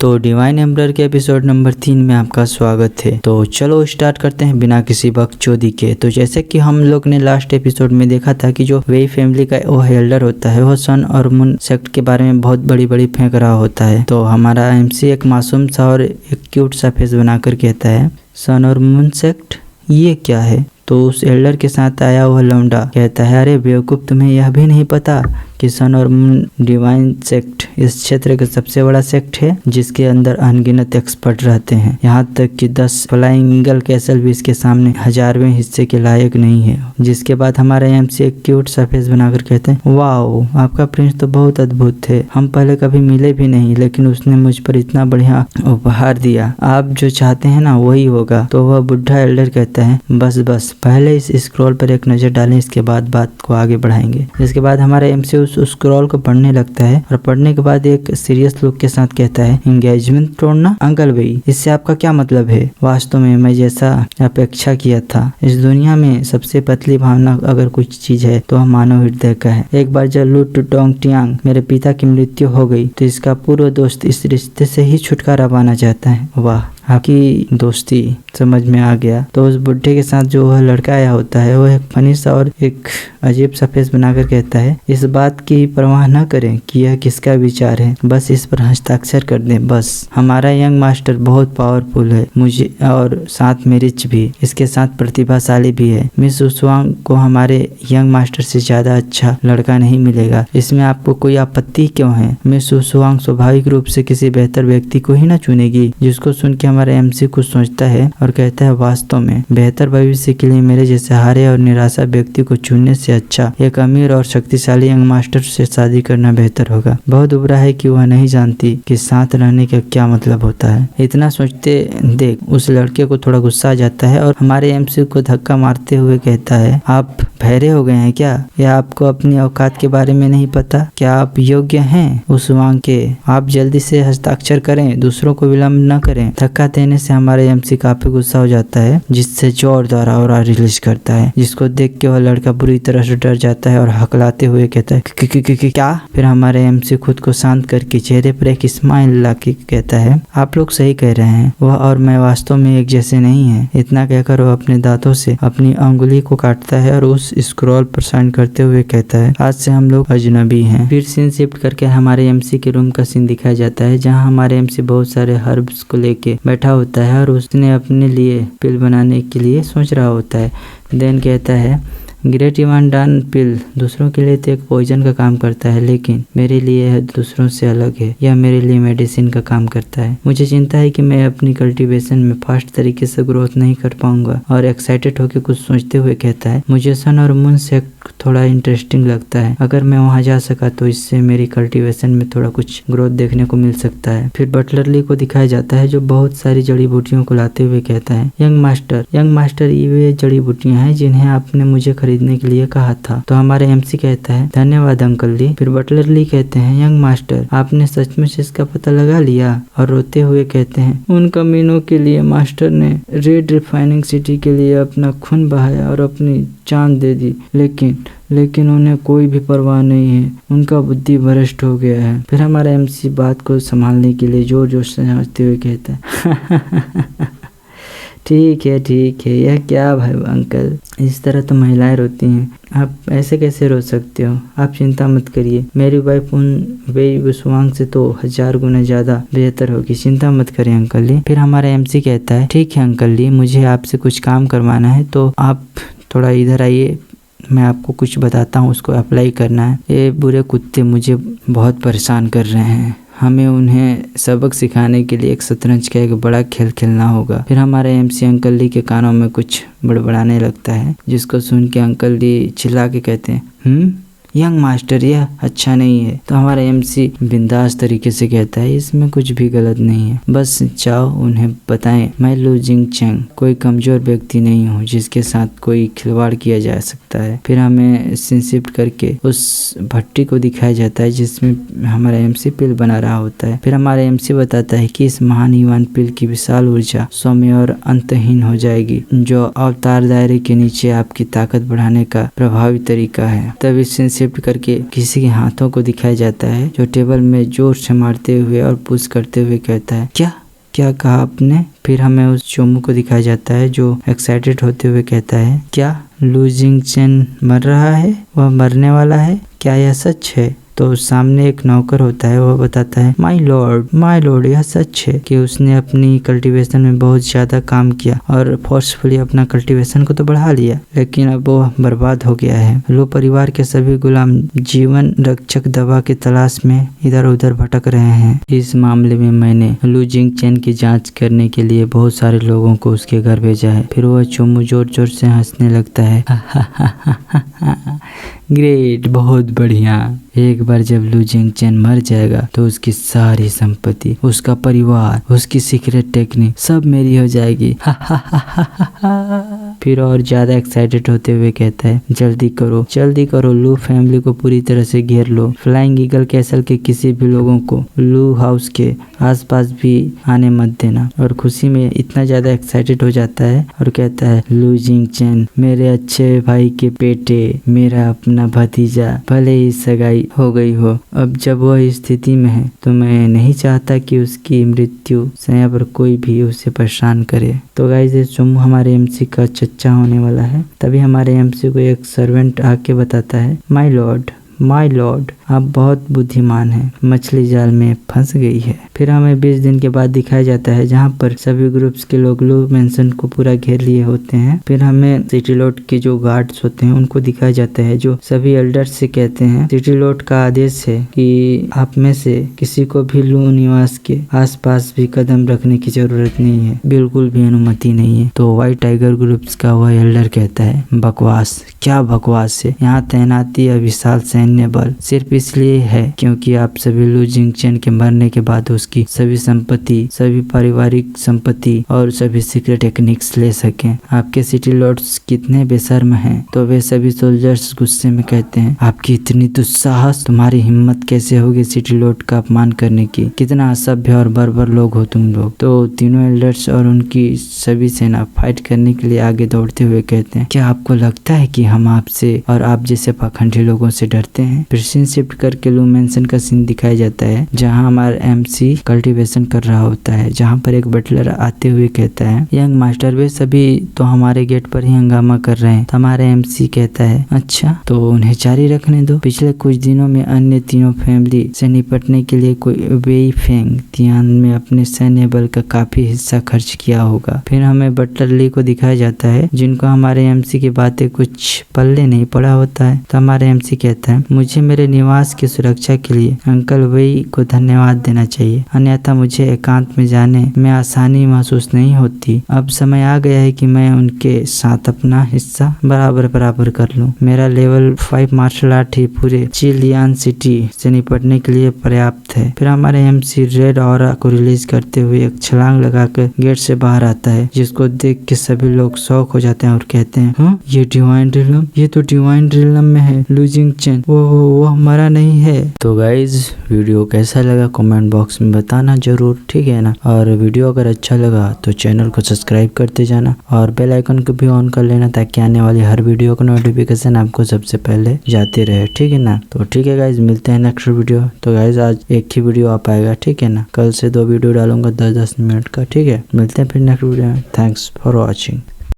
तो डिवाइन एम्बरर के episode number 3 में आपका स्वागत है। तो चलो स्टार्ट करते हैं बिना किसी बकचोदी के। तो जैसे कि हम लोग ने लास्ट एपिसोड में देखा था कि जो वेई फैमिली का वो एल्डर होता है वो सन और मून सेक्ट के बारे में बहुत बड़ी बड़ी फेंक रहा होता है। तो हमारा एमसी एक मासूम सा और एक क्यूट सा फेस बनाकर कहता है, सन और मून सेक्ट ये क्या है? तो उस एल्डर के साथ आया हुआ लौंडा कहता है, अरे बेवकूफ़, तुम्हें यह भी नहीं पता कि सन और मून डिवाइन सेक्ट इस क्षेत्र का सबसे बड़ा सेक्ट है जिसके अंदर अनगिनत एक्सपर्ट रहते हैं। यहाँ तक कि 10 फ्लाइंग ईगल कैसल भी इसके सामने 1000वें हिस्से के लायक नहीं है। जिसके बाद हमारे एमसी एक क्यूट सा फेस बनाकर कहते हैं, वाह, आपका प्रिंस तो बहुत अद्भुत थे। हम पहले कभी मिले भी नहीं, लेकिन उसने मुझ पर इतना बढ़िया उपहार दिया। आप जो चाहते हैं ना वही होगा। तो वह बुढ़ा एल्डर कहता है, बस पहले इस स्क्रॉल पर एक नजर डालें, इसके बाद बात को आगे बढ़ाएंगे। जिसके बाद हमारा एमसी उस स्क्रॉल को पढ़ने लगता है और पढ़ने के बाद एक सीरियस लुक के साथ कहता है, एंगेजमेंट तोड़ना अंकल भाई, इससे आपका क्या मतलब है? वास्तव में मैं जैसा अपेक्षा किया था, इस दुनिया में सबसे पतली भावना अगर कुछ चीज है तो मानव हृदय का है। एक बार जब लू टोंग टियांग मेरे पिता की मृत्यु हो गई तो इसका पूर्व दोस्त इस रिश्ते से ही छुटकारा पाना चाहता है। वाह, आपकी दोस्ती समझ में आ गया। तो उस बुढ़े के साथ जो वह लड़का आया होता है वो एक फनी सा और एक अजीब सा फेस बनाकर कहता है, इस बात की परवाह न करें कि यह किसका विचार है, बस इस पर हस्ताक्षर कर दें बस। हमारा यंग मास्टर बहुत पावरफुल है, मुझे और साथ में रिच भी, इसके साथ प्रतिभाशाली भी है। मिस उस्वांग को हमारे यंग मास्टर से ज्यादा अच्छा लड़का नहीं मिलेगा। इसमें आपको कोई आपत्ति क्यों है? मिस उस्वांग स्वाभाविक रूप से किसी बेहतर व्यक्ति को ही न चुनेगी। जिसको सुन के हमारा एमसी कुछ सोचता है और कहता है, वास्तव में बेहतर भविष्य के लिए मेरे जैसे हारे और निराशा व्यक्ति को चुनने से अच्छा एक अमीर और शक्तिशाली यंग मास्टर से शादी करना बेहतर होगा। बहुत बुरा है कि वह नहीं जानती कि साथ रहने का क्या मतलब होता है। इतना सोचते देख उस लड़के को थोड़ा गुस्सा आ जाता है और हमारे एमसी को धक्का मारते हुए कहता है, आप बहरे हो गए हैं क्या? या आपको अपनी औकात के बारे में नहीं पता? क्या आप योग्य हैं उस वांग के? आप जल्दी से हस्ताक्षर करें, दूसरों को विलंब न करें। धक्का देने से हमारे एमसी काफी गुस्सा हो जाता है, जिससे जोर द्वारा और रिलीज करता है, जिसको देख के वह लड़का बुरी तरह से डर जाता है और हकलाते हुए कहता है, क्या? फिर हमारे एमसी खुद को शांत करके चेहरे पर एक स्माइल लाके कहता है, आप लोग सही कह रहे हैं, वह और मैं वास्तव में एक जैसे नहीं है। इतना कहकर वह अपने दांतों से अपनी अंगुली को काटता है और उस स्क्रॉल पर साइन करते हुए कहता है, आज से हम लोग अजनबी हैं। फिर सीन शिफ्ट करके हमारे एमसी के रूम का सीन दिखाया जाता है, जहाँ हमारे एमसी बहुत सारे हर्ब्स को लेके बैठा होता है और उसने अपने लिए पिल बनाने के लिए सोच रहा होता है। देन कहता है, ग्रेट इवान डान पिल दूसरों के लिए तो एक पॉइजन का काम करता है, लेकिन मेरे लिए यह दूसरों से अलग है। यह मेरे लिए मेडिसिन का काम करता है। मुझे चिंता है कि मैं अपनी कल्टीवेशन में फास्ट तरीके से ग्रोथ नहीं कर पाऊंगा। और एक्साइटेड होकर कुछ सोचते हुए कहता है, मुझे सन और मून से थोड़ा इंटरेस्टिंग लगता है। अगर मैं वहां जा सका तो इससे मेरी कल्टीवेशन में थोड़ा कुछ ग्रोथ देखने को मिल सकता है। फिर बटलर ली को दिखाया जाता है, जो बहुत सारी जड़ी बूटियों को लाते हुए कहता है, यंग मास्टर ये वे जड़ी बूटियां हैं जिन्हें आपने मुझे खरीदने के लिए कहा था। तो हमारे एमसी कहता है, धन्यवाद अंकल ली। फिर बटलर ली कहते हैं, यंग मास्टर आपने सचमुच इसका पता लगा लिया? और रोते हुए कहते हैं, उन कमीनों के लिए मास्टर ने रेड रिफाइनिंग सिटी के लिए अपना खून बहाया और अपनी जान दे दी, लेकिन उन्हें कोई भी परवाह नहीं है। उनका बुद्धि भ्रष्ट हो गया है। फिर हमारा एमसी बात को संभालने के लिए जोर जोर से हंसते हुए कहता है, ठीक है, यह क्या भाई अंकल, इस तरह तो महिलाएं रोती हैं, आप ऐसे कैसे रो सकते हो? आप चिंता मत करिए, मेरी वाइफ उन वेई वुस्वांग से तो 1000 गुना ज्यादा बेहतर होगी, चिंता मत करिए अंकल ली। फिर हमारा एमसी कहता है, ठीक है अंकल ली, मुझे आपसे कुछ काम करवाना है, तो आप थोड़ा इधर आइए, मैं आपको कुछ बताता हूँ, उसको अप्लाई करना है। ये बुरे कुत्ते मुझे बहुत परेशान कर रहे हैं, हमें उन्हें सबक सिखाने के लिए एक शतरंज का एक बड़ा खेल खेलना होगा। फिर हमारे एमसी अंकल ली के कानों में कुछ बड़बड़ाने लगता है, जिसको सुन के अंकल ली चिल्ला के कहते हैं, यंग मास्टर यह अच्छा नहीं है। तो हमारा एमसी बिंदास तरीके से कहता है, इसमें कुछ भी गलत नहीं है, बस जाओ उन्हें बताएं मैं लू जिंग चैंग कोई कमजोर व्यक्ति नहीं हूँ जिसके साथ कोई खिलवाड़ किया जा सकता है। फिर हमें सीन शिफ्ट करके उस भट्टी को दिखाया जाता है जिसमें हमारा एमसी पिल बना रहा होता है। फिर हमारा एमसी बताता है कि इस महान युवान पिल की विशाल ऊर्जा सौम्य और अंतहीन हो जाएगी, जो अवतार दायरे के नीचे आपकी ताकत बढ़ाने का प्रभावी तरीका है। तब इस शिफ्ट करके किसी के हाथों को दिखाया जाता है जो टेबल में जोर से मारते हुए और पुश करते हुए कहता है क्या क्या कहा आपने। फिर हमें उस चोमू को दिखाया जाता है जो एक्साइटेड होते हुए कहता है क्या लू जिंगचन मर रहा है, वह मरने वाला है, क्या यह सच है। तो सामने एक नौकर होता है, वह बताता है माय लॉर्ड यह सच है कि उसने अपनी कल्टीवेशन में बहुत ज़्यादा काम किया और फोर्सफुली अपना कल्टीवेशन को तो बढ़ा लिया, लेकिन अब वो बर्बाद हो गया है। लो परिवार के सभी गुलाम जीवन रक्षक दवा की तलाश में इधर उधर भटक रहे हैं। इस मामले में मैंने लू जिंगचन की जांच करने के लिए बहुत सारे लोगों को उसके घर भेजा है। फिर वह चोमू जोर जोर से हंसने लगता है ग्रेट, बहुत बढ़िया। एक बार जब लू जिंगचन मर जाएगा तो उसकी सारी संपत्ति, उसका परिवार, उसकी सीक्रेट टेक्निक सब मेरी हो जाएगी। फिर और ज्यादा एक्साइटेड होते हुए कहता है जल्दी करो लू फैमिली को पूरी तरह से घेर लो। फ्लाइंग ईगल कैसल के किसी भी लोगों को लू हाउस के आसपास भी आने मत देना। और खुशी में इतना ज्यादा एक्साइटेड हो जाता है और कहता है लू जिंगचन मेरे अच्छे भाई के बेटे, मेरा अपना भतीजा, भले ही सगाई हो गई हो, अब जब वह इस स्थिति में है तो मैं नहीं चाहता कि उसकी मृत्यु से यहाँ पर कोई भी उसे परेशान करे। तो गाइस ये चोमू हमारे एमसी का चच्चा होने वाला है। तभी हमारे एमसी को एक सर्वेंट आके बताता है माय लॉर्ड आप बहुत बुद्धिमान हैं, मछली जाल में फंस गई है। फिर हमें 20 दिन के बाद दिखाया जाता है जहाँ पर सभी ग्रुप्स के लोग लू मेंशन को पूरा घेर लिए होते हैं। फिर हमें सिटी लॉर्ड के जो गार्ड्स होते हैं उनको दिखाया जाता है जो सभी एल्डर्स से कहते हैं सिटी लॉर्ड का आदेश है कि आप में से किसी को भी लू निवास के आसपास भी कदम रखने की जरूरत नहीं है, बिल्कुल भी अनुमति नहीं है। तो व्हाइट टाइगर ग्रुप्स का वह एल्डर कहता है बकवास, क्या बकवास है, यहाँ तैनाती या विशाल सैन्य बल सिर्फ इसलिए है क्योंकि आप सभी लू जिंगचन के मरने के बाद उसकी सभी संपत्ति, सभी पारिवारिक संपत्ति और सभी सीक्रेट टेक्निक्स ले सकें। आपके सिटी लॉर्ड्स कितने बेशर्म हैं। तो वे सभी सोल्जर्स गुस्से में कहते हैं आपकी इतनी दुस्साहस, तुम्हारी हिम्मत कैसे होगी सिटी लॉर्ड का अपमान करने की, कितना असभ्य और बर्बर लोग हो तुम लोग। तो तीनों एल्डर्स और उनकी सभी सेना फाइट करने के लिए आगे दौड़ते हुए कहते हैं क्या आपको लगता है कि हम आपसे और आप जैसे पाखंडी लोगों से डरते हैं। फिर सीन शिफ्ट करके लू मेंशन का सीन दिखाया जाता है जहां हमारा एमसी कल्टीवेशन कर रहा होता है, जहां पर एक बटलर आते हुए कहता है यंग मास्टर वे सभी तो हमारे गेट पर ही हंगामा कर रहे हैं। तो हमारा एमसी कहता है अच्छा तो उन्हें जारी रखने दो, पिछले कुछ दिनों में अन्य तीनों फैमिली से निपटने के लिए कोई वेई फेंग तियान में अपने सैन्य बल का काफी हिस्सा खर्च किया होगा। फिर हमें बटलर ली को दिखाया जाता है जिनको हमारे एमसी की बातें कुछ पल्ले नहीं पड़ा होता है। तो हमारे एमसी कहता है मुझे मेरे निवास की सुरक्षा के लिए अंकल वेई को धन्यवाद देना चाहिए, अन्यथा मुझे एकांत में जाने में आसानी महसूस नहीं होती। अब समय आ गया है कि मैं उनके साथ अपना हिस्सा बराबर कर लूं। मेरा लेवल 5 मार्शल आर्ट ही पूरे चिलियन सिटी से निपटने के लिए पर्याप्त है। फिर हमारे एमसी रेड ऑरा को रिलीज करते हुए एक छलांग लगाकर गेट से बाहर आता है जिसको देख के सभी लोग शौक हो जाते हैं और कहते हैं ये डिवाइन रिलम, ये तो डिवाइन रिलम में है लू जिंगचन, वो हमारा नहीं है। तो गाइज वीडियो कैसा लगा कमेंट बॉक्स में बताना जरूर, ठीक है ना। और वीडियो अगर अच्छा लगा तो चैनल को सब्सक्राइब करते जाना और बेल आइकन को भी ऑन कर लेना ताकि आने वाली हर वीडियो का नोटिफिकेशन आपको सबसे पहले जाते रहे, ठीक है ना। तो ठीक है गाइज मिलते हैं नेक्स्ट वीडियो। तो गाइज आज एक ही वीडियो आ पाएगा, ठीक है ना। कल से 2 वीडियो डालूंगा 10-10 मिनट का, ठीक है। मिलते हैं फिर नेक्स्ट वीडियो में। Thanks for watching.